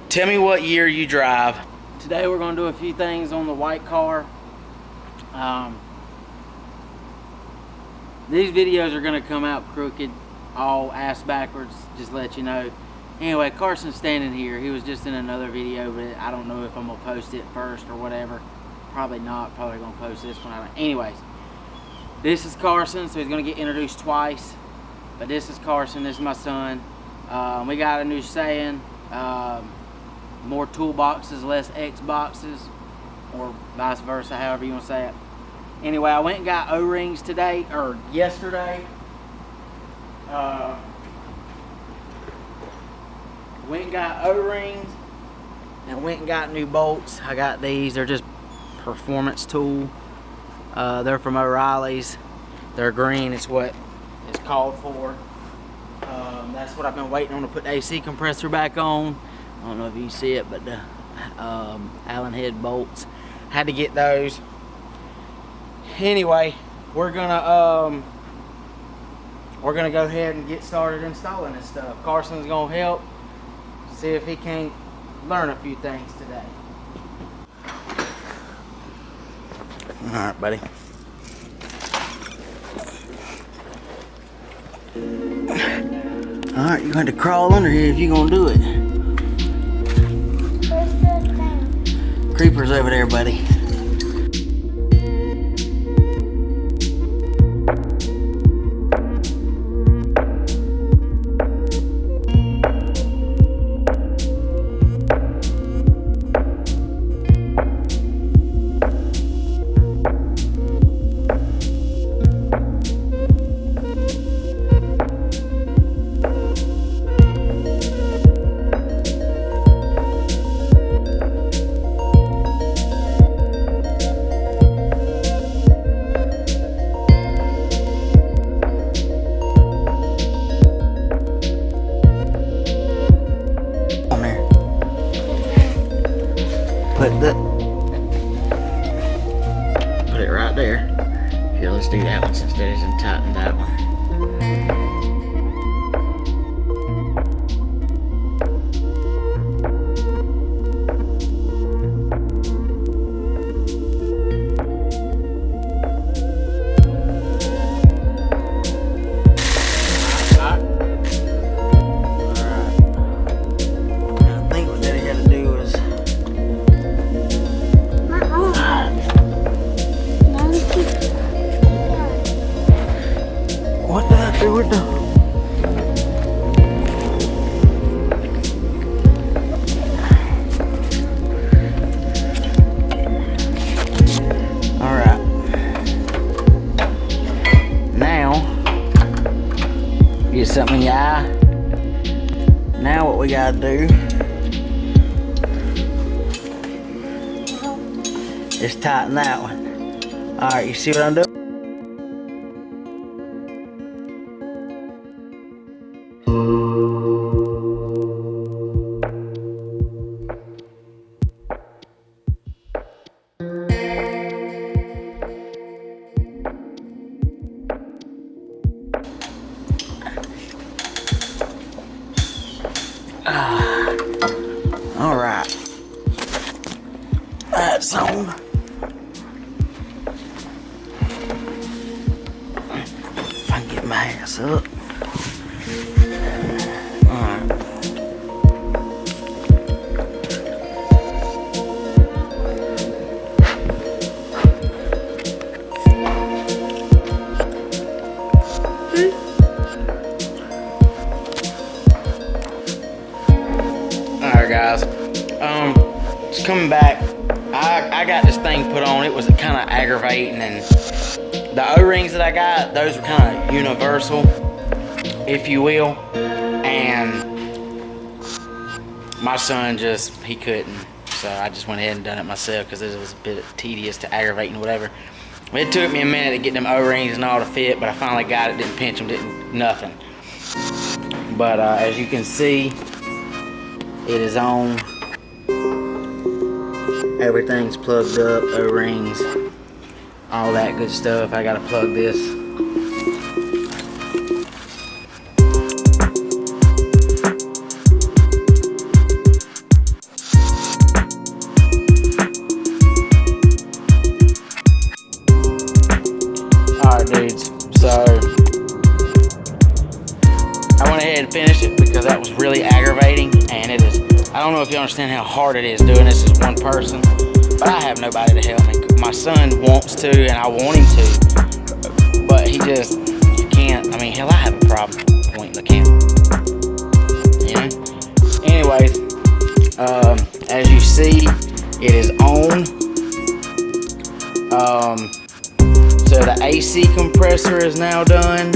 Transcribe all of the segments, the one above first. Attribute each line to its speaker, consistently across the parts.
Speaker 1: Tell me what year you drive.
Speaker 2: Today we're going to do a few things on the white car. These videos are going to come out crooked, all ass backwards, just to let you know. Anyway, Carson's standing here. He was just in another video, but I don't know if I'm going to post it first or whatever. Probably not. Probably going to post this one. Anyways, this is Carson, so he's going to get introduced twice. But this is Carson. This is my son. We got a new saying. More toolboxes, less Xboxes, or vice versa, however you want to say it. Anyway, I went and got O-rings today, or yesterday. Went and got O-rings, and went and got new bolts. I got these. They're just performance tool. They're from O'Reilly's. They're green. It's what it's called for. That's what I've been waiting on to put the AC compressor back on. I don't know if you can see it, but the Allen head bolts, had to get those. Anyway, we're gonna go ahead and get started installing this stuff. Carson's gonna help, see if he can't learn a few things today. All right, buddy. All right, you're going to crawl under here if you're gonna do it. Creeper's over there, buddy. Put it right there. Here, let's do that one since that isn't tightened, that one. Get something in your eye. Now what we gotta do is tighten that one. Alright, you see what I'm doing? Alright, that's on. If I can get my ass up. Alright. Alright guys, just coming back, I got this thing put on. It was kind of aggravating, and the O-rings that I got, those were kind of universal, if you will, and my son he couldn't, so I just went ahead and done it myself because it was a bit tedious to aggravate and whatever. It took me a minute to get them O-rings and all to fit, but I finally got it, didn't pinch them, nothing. But as you can see, it is on. Everything's plugged up, O-rings, all that good stuff. I gotta plug this.
Speaker 1: I don't know if you understand how hard it is doing this as one person, but I have nobody to help me. My son wants to, and I want him to, but he just, you can't. I mean, hell, I have a problem pointing the camera. You know? Anyways, as you see, it is on. So the AC compressor is now done,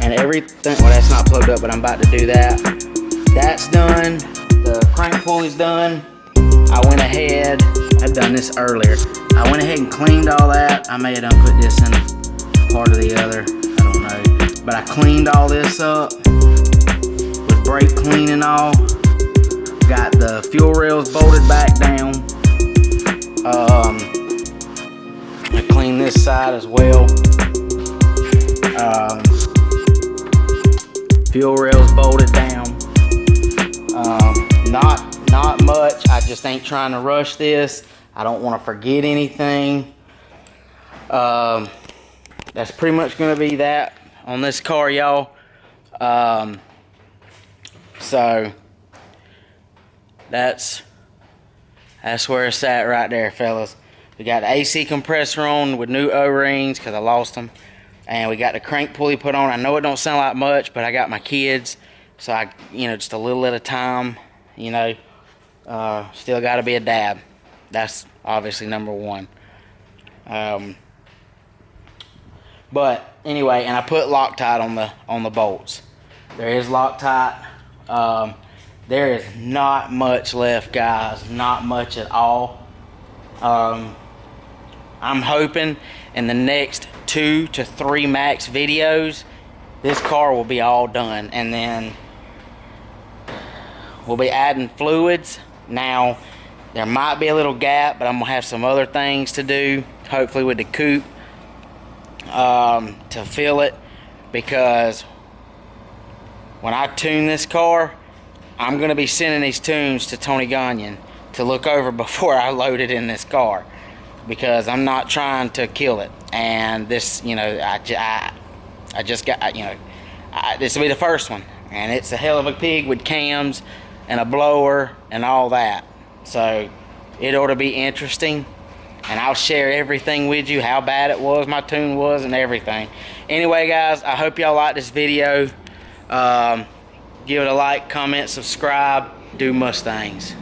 Speaker 1: and everything. Well, that's not plugged up, but I'm about to do that. That's done. The crank pulley's done. I went ahead. I've done this earlier. I went ahead and cleaned all that. I may have done put this in part of the other. I don't know, but I cleaned all this up with brake clean and all. Got the fuel rails bolted back down. I cleaned this side as well. Fuel rails bolted down. Not much. I just ain't trying to rush this. I don't want to forget anything. That's pretty much going to be that on this car, y'all. So that's where it's at right there, fellas. We got the AC compressor on with new O-rings because I lost them, and we got the crank pulley put on. I know it don't sound like much, but I got my kids, so I, just a little at a time. Still got to be a dad. That's obviously number one. But anyway, and I put Loctite on the bolts. There is Loctite. There is not much left, guys. Not much at all. I'm hoping in the next 2 to 3 max videos, this car will be all done, and then we'll be adding fluids. Now, there might be a little gap, but I'm gonna have some other things to do, hopefully with the coupe, to fill it, because when I tune this car, I'm gonna be sending these tunes to Tony Gagnon to look over before I load it in this car, because I'm not trying to kill it. And this, I just got, this will be the first one, and it's a hell of a pig with cams and a blower and all that. So it ought to be interesting, and I'll share everything with you, how bad it was, my tune was, and everything. Anyway, guys, I hope y'all like this video. Give it a like, comment, subscribe, do Mustangs.